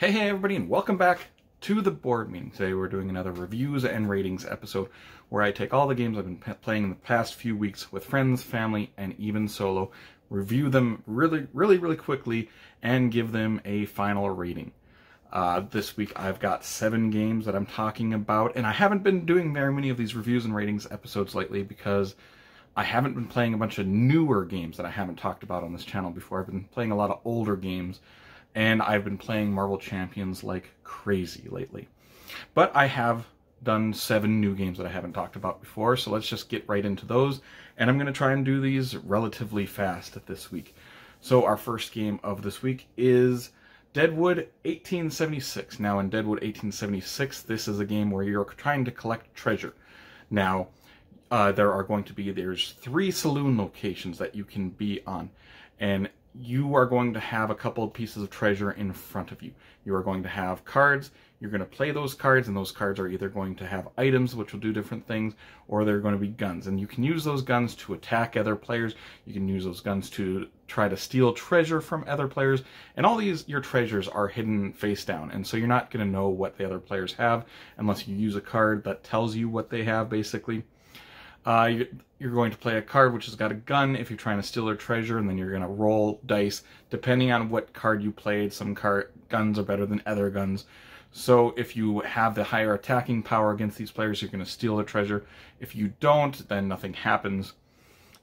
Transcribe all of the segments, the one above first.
Hey everybody, and welcome back to the board meeting. Today we're doing another reviews and ratings episode where I take all the games I've been playing in the past few weeks with friends, family, and even solo, review them really quickly, and give them a final rating. This week I've got 7 games that I'm talking about, and I haven't been doing very many of these reviews and ratings episodes lately because I haven't been playing a bunch of newer games that I haven't talked about on this channel before. I've been playing a lot of older games, and I've been playing Marvel Champions like crazy lately. But I have done 7 new games that I haven't talked about before, so let's just get right into those. And I'm going to try and do these relatively fast this week. So our first game of this week is Deadwood 1876. Now in Deadwood 1876, this is a game where you're trying to collect treasure. Now, there's 3 saloon locations that you can be on, and you are going to have a couple of pieces of treasure in front of you. You are going to have cards. You're going to play those cards, and those cards are either going to have items, which will do different things, or they're going to be guns. And you can use those guns to attack other players. You can use those guns to try to steal treasure from other players. And all your treasures are hidden face down, and so you're not going to know what the other players have unless you use a card that tells you what they have, basically. You're going to play a card which has got a gun if you're trying to steal their treasure, and then you're going to roll dice depending on what card you played. Some guns are better than other guns. So if you have the higher attacking power against these players, you're going to steal their treasure. If you don't, then nothing happens.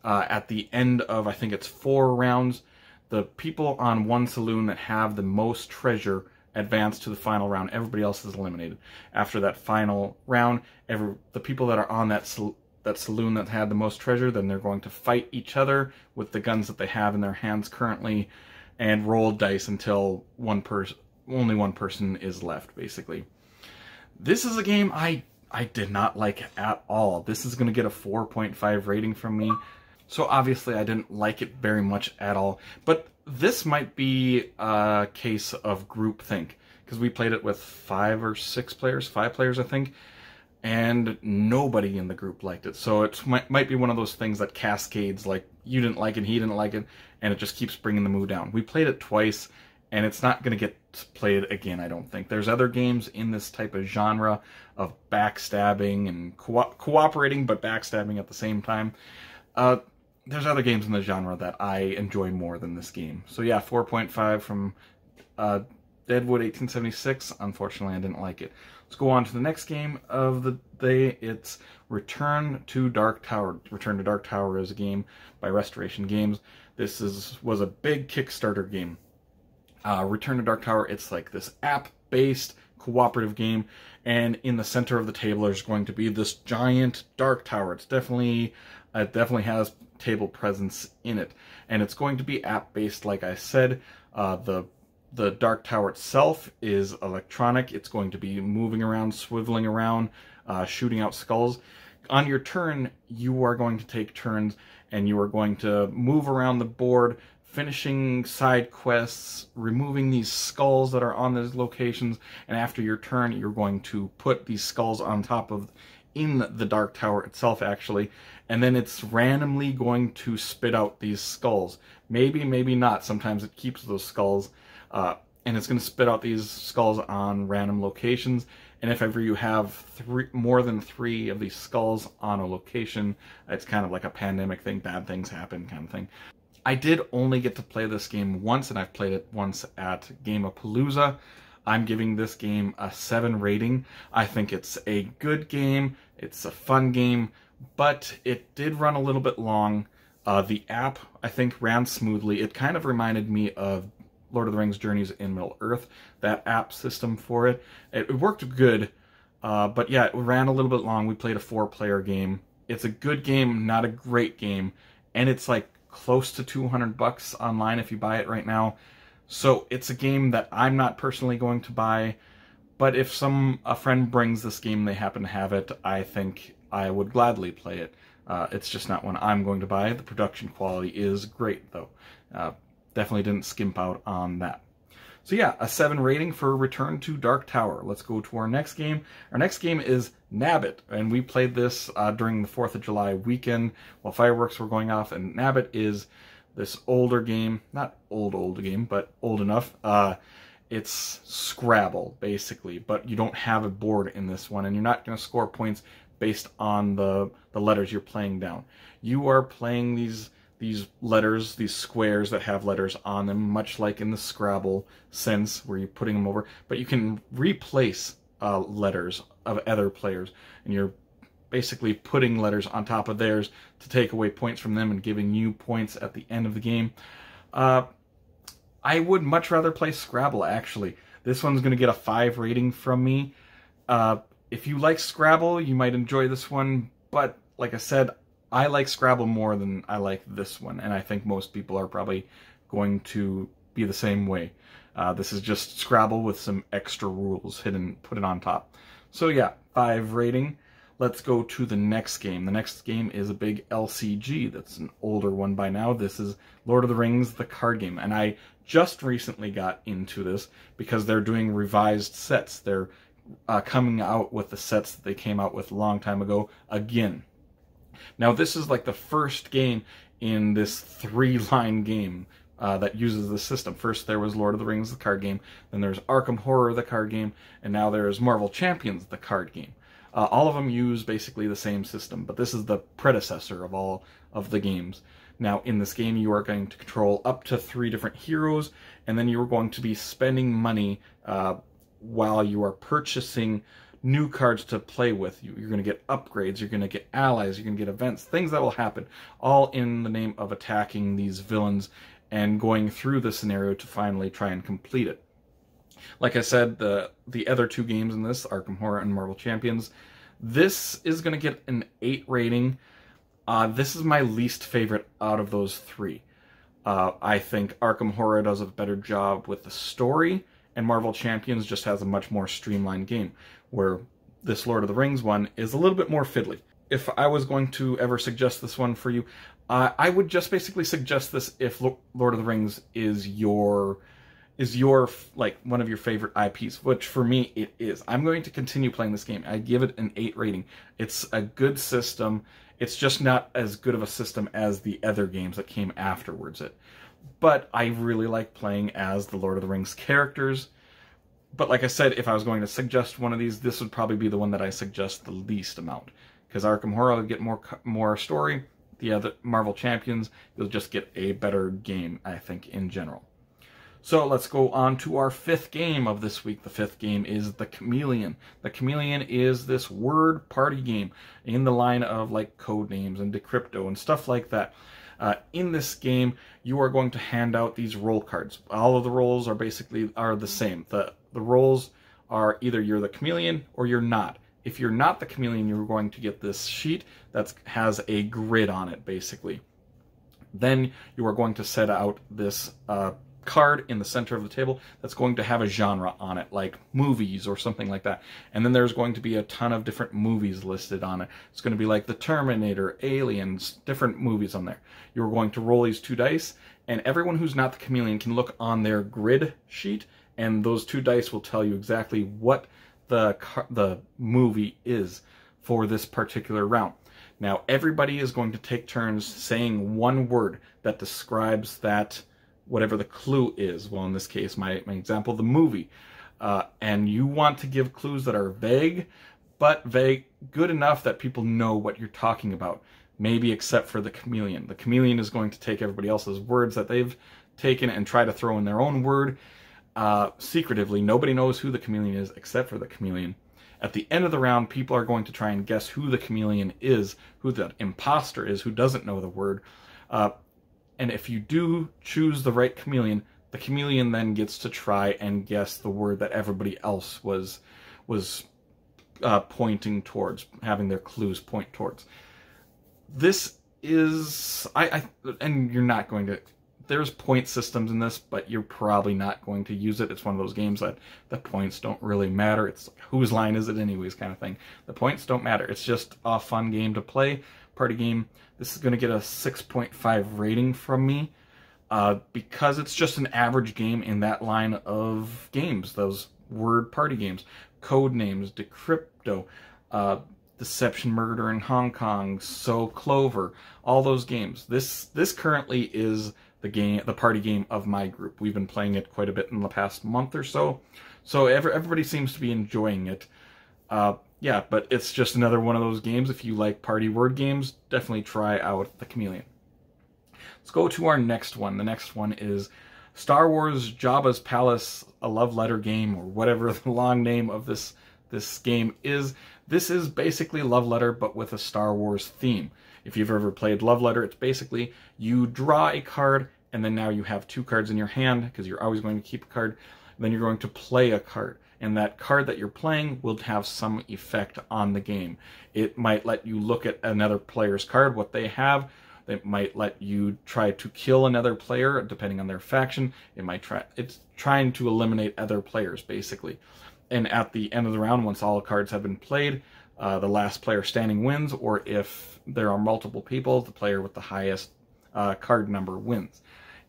At the end of, I think it's 4 rounds, the people on one saloon that have the most treasure advance to the final round. Everybody else is eliminated. After that final round, the people that are on that saloon that had the most treasure, then they're going to fight each other with the guns that they have in their hands currently, and roll dice until only one person is left, basically. This is a game I did not like at all. This is going to get a 4.5 rating from me. So obviously I didn't like it very much at all. But this might be a case of groupthink, because we played it with 5 players, I think. And nobody in the group liked it. So it might be one of those things that cascades, like you didn't like it, he didn't like it, and it just keeps bringing the mood down. We played it twice, and it's not going to get played again, I don't think. There's other games in this type of genre of backstabbing and cooperating, but backstabbing at the same time. There's other games in the genre that I enjoy more than this game. So yeah, 4.5 from Deadwood 1876. Unfortunately, I didn't like it. Let's go on to the next game of the day. It's Return to Dark Tower. Return to Dark Tower is a game by Restoration Games. This was a big Kickstarter game. Return to Dark Tower, it's like this app-based cooperative game, and in the center of the table there's going to be this giant dark tower. It definitely has table presence in it, and it's going to be app-based, like I said. The Dark Tower itself is electronic. It's going to be moving around, swiveling around, shooting out skulls. On your turn, you are going to take turns, and you are going to move around the board, finishing side quests, removing these skulls that are on those locations, and after your turn, you're going to put these skulls on top of, in the Dark Tower itself, actually, and then it's randomly going to spit out these skulls. Maybe, maybe not. Sometimes it keeps those skulls. And it's going to spit out these skulls on random locations, and if ever you have more than 3 of these skulls on a location, it's kind of like a pandemic thing, bad things happen kind of thing. I did only get to play this game once, and I've played it once at Game-A-Palooza. I'm giving this game a 7 rating. I think it's a good game, it's a fun game, but it did run a little bit long. The app, I think, ran smoothly. It kind of reminded me of Lord of the Rings Journeys in Middle-earth, that app system for it. It worked good, but yeah, it ran a little bit long. We played a 4-player game. It's a good game, not a great game, and it's like close to $200 online if you buy it right now. So it's a game that I'm not personally going to buy, but if a friend brings this game, they happen to have it, I think I would gladly play it. It's just not one I'm going to buy. The production quality is great, though. Definitely didn't skimp out on that. So yeah, a 7 rating for Return to Dark Tower. Let's go to our next game. Our next game is Nab-It, and we played this during the 4th of July weekend while fireworks were going off, and Nab-It is this older game, not old game, but old enough, It's Scrabble, basically, but you don't have a board in this one, and you're not going to score points based on the letters you're playing down. You are playing these letters, these squares that have letters on them, much like in the Scrabble sense, where you're putting them over, but you can replace letters of other players, and you're basically putting letters on top of theirs to take away points from them and giving you points at the end of the game. I would much rather play Scrabble, actually. This one's going to get a 5 rating from me. If you like Scrabble, you might enjoy this one, but like I said, I like Scrabble more than I like this one, and I think most people are probably going to be the same way. This is just Scrabble with some extra rules put it on top. So yeah, 5 rating. Let's go to the next game. The next game is a big LCG. That's an older one by now. This is Lord of the Rings, the card game. And I just recently got into this because they're doing revised sets. They're coming out with the sets that they came out with a long time ago again. Now, this is like the first game in this 3-line game that uses the system. First, there was Lord of the Rings, the card game. Then there's Arkham Horror, the card game. And now there's Marvel Champions, the card game. All of them use basically the same system, but this is the predecessor of all of the games. Now, in this game, you are going to control up to 3 different heroes, and then you are going to be spending money while you are purchasing new cards to play with. You're going to get upgrades, you're going to get allies, you're going to get events, things that will happen, all in the name of attacking these villains and going through the scenario to finally try and complete it. Like I said, the other 2 games in this, Arkham Horror and Marvel Champions, this is going to get an 8 rating. This is my least favorite out of those 3. I think Arkham Horror does a better job with the story, and Marvel Champions just has a much more streamlined game, where this Lord of the Rings one is a little bit more fiddly. If I was going to ever suggest this one for you, I would just basically suggest this if Lord of the Rings is your like one of your favorite IPs, which for me it is. I'm going to continue playing this game. I give it an 8 rating. It's a good system. It's just not as good of a system as the other games that came afterwards But I really like playing as the Lord of the Rings characters. But like I said, if I was going to suggest one of these, this would probably be the one that I suggest the least amount. Because Arkham Horror will get more story. The other Marvel Champions, you'll just get a better game, I think, in general. So let's go on to our 5th game of this week. The 5th game is the Chameleon. The Chameleon is this word party game in the line of like Codenames and Decrypto and stuff like that. In this game, you are going to hand out these roll cards. All of the rolls are basically the same. The rolls are either you're the Chameleon or you're not. If you're not the Chameleon, you're going to get this sheet that has a grid on it, basically. Then you are going to set out this card in the center of the table that's going to have a genre on it, like movies or something like that. And then there's going to be a ton of different movies listed on it. It's going to be like The Terminator, Aliens, different movies on there. You're going to roll these 2 dice, and everyone who's not the Chameleon can look on their grid sheet, and those 2 dice will tell you exactly what the movie is for this particular round. Now, everybody is going to take turns saying one word that describes that whatever the clue is. Well, in this case, my example, the movie. And you want to give clues that are vague, but vague good enough that people know what you're talking about. Maybe except for the Chameleon. The Chameleon is going to take everybody else's words that they've taken and try to throw in their own word secretively. Nobody knows who the Chameleon is except for the Chameleon. At the end of the round, people are going to try and guess who the Chameleon is, who the imposter is, who doesn't know the word. And if you do choose the right Chameleon, the Chameleon then gets to try and guess the word that everybody else was pointing towards, having their clues point towards. This is... and you're not going to... There's point systems in this, but you're probably not going to use it. It's one of those games that the points don't really matter. It's like, whose line is it anyways kind of thing. The points don't matter. It's just a fun game to play, party game. This is going to get a 6.5 rating from me because it's just an average game in that line of games, those word party games. Codenames, Decrypto, Deception Murder in Hong Kong, So Clover, all those games. This currently is the party game of my group. We've been playing it quite a bit in the past month or so. So everybody seems to be enjoying it. Yeah, but it's just another one of those games. If you like party word games, definitely try out the Chameleon. Let's go to our next one. The next one is Star Wars Jabba's Palace, a love letter game, or whatever the long name of this game is. This is basically Love Letter, but with a Star Wars theme. If you've ever played Love Letter, it's basically you draw a card, and then now you have 2 cards in your hand, because you're always going to keep a card. Then you're going to play a card, and that card that you're playing will have some effect on the game. It might let you look at another player's card, what they have. It might let you try to kill another player, depending on their faction. It's trying to eliminate other players, basically. And at the end of the round, once all cards have been played, the last player standing wins, or if there are multiple people, the player with the highest card number wins.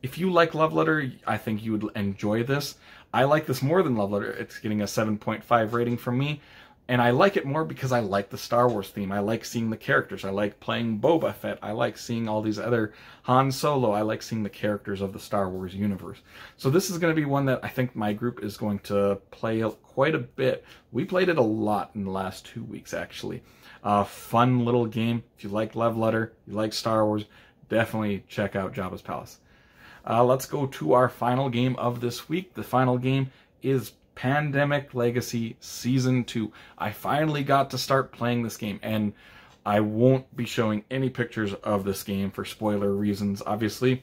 If you like Love Letter, I think you would enjoy this. I like this more than Love Letter. It's getting a 7.5 rating from me. And I like it more because I like the Star Wars theme. I like seeing the characters. I like playing Boba Fett. I like seeing all these other Han Solo. I like seeing the characters of the Star Wars universe. So this is going to be one that I think my group is going to play quite a bit. We played it a lot in the last 2 weeks, actually. Fun little game. If you like Love Letter, you like Star Wars, definitely check out Jabba's Palace. Let's go to our final game of this week. The final game is Pandemic Legacy Season 2. I finally got to start playing this game, and I won't be showing any pictures of this game for spoiler reasons, obviously.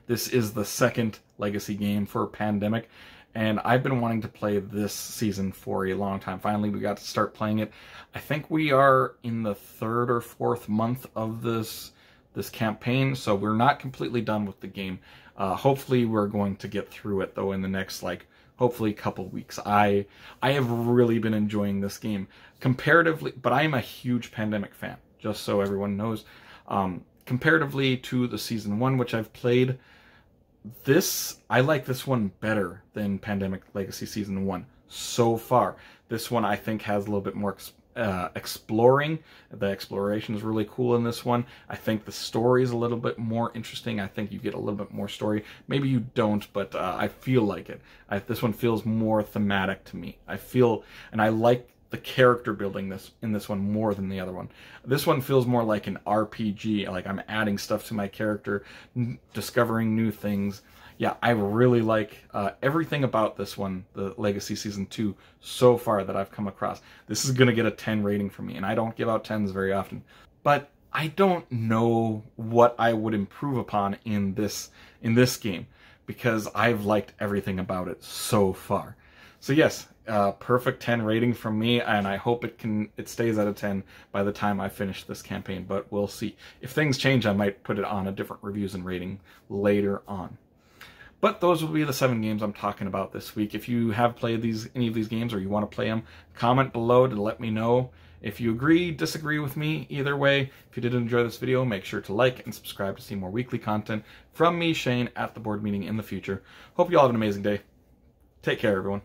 This is the second Legacy game for Pandemic, and I've been wanting to play this season for a long time. Finally, we got to start playing it. I think we are in the 3rd or 4th month of this campaign, so we're not completely done with the game. Hopefully, we're going to get through it, though, in the next, hopefully a couple weeks. I have really been enjoying this game comparatively, but I am a huge Pandemic fan, just so everyone knows. Comparatively to the Season 1, which I've played, I like this one better than Pandemic Legacy Season 1 so far. This one I think has a little bit more exploring. The exploration is really cool in this one. I think the story is a little bit more interesting. I think you get a little bit more story. Maybe you don't, but I feel like it. This one feels more thematic to me. And I like the character building in this one more than the other one. This one feels more like an RPG, like I'm adding stuff to my character, discovering new things. Yeah, I really like everything about this one, the Legacy Season 2, so far that I've come across. This is going to get a 10 rating from me, and I don't give out 10s very often. But I don't know what I would improve upon in this game, because I've liked everything about it so far. So yes, perfect 10 rating from me, and I hope it stays at a 10 by the time I finish this campaign, but we'll see. If things change, I might put it on a different reviews and rating later on. But those will be the 7 games I'm talking about this week. If you have played any of these games or you want to play them, comment below to let me know. If you agree, disagree with me, either way. If you did enjoy this video, make sure to like and subscribe to see more weekly content from me, Shane, at the board meeting in the future. Hope you all have an amazing day. Take care, everyone.